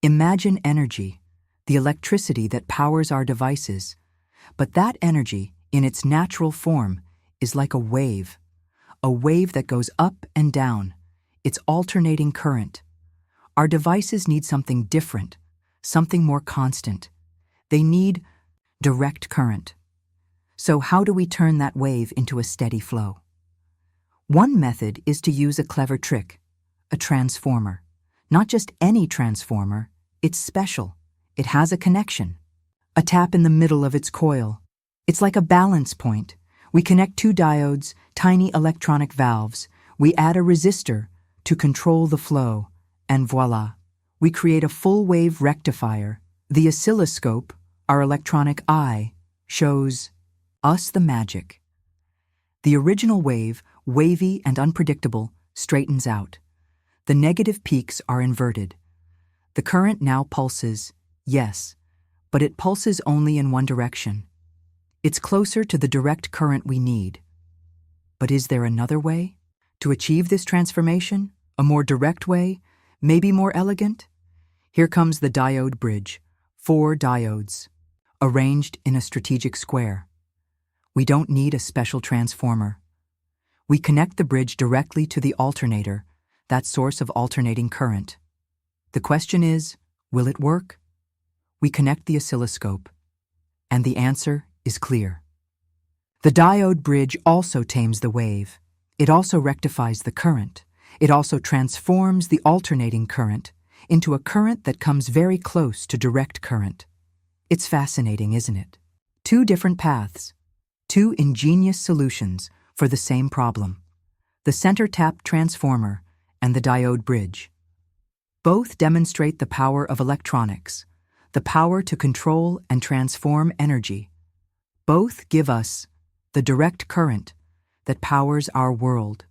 Imagine energy, the electricity that powers our devices, but that energy, in its natural form, is like a wave that goes up and down. It's alternating current. Our devices need something different, something more constant. They need direct current. So how do we turn that wave into a steady flow? One method is to use a clever trick, a transformer. Not just any transformer, it's special. It has a connection, a tap in the middle of its coil. It's like a balance point. We connect two diodes, tiny electronic valves. We add a resistor to control the flow, and voila, we create a full-wave rectifier. The oscilloscope, our electronic eye, shows us the magic. The original wave, wavy and unpredictable, straightens out. The negative peaks are inverted. The current now pulses, yes, but it pulses only in one direction. It's closer to the direct current we need. But is there another way? To achieve this transformation, a more direct way, maybe more elegant? Here comes the diode bridge, 4 diodes, arranged in a strategic square. We don't need a special transformer. We connect the bridge directly to the alternator, that source of alternating current. The question is, will it work? We connect the oscilloscope, and the answer is clear. The diode bridge also tames the wave. It also rectifies the current. It also transforms the alternating current into a current that comes very close to direct current. It's fascinating, isn't it? 2 different paths, 2 ingenious solutions for the same problem. The center tap transformer and the diode bridge. Both demonstrate the power of electronics, the power to control and transform energy. Both give us the direct current that powers our world.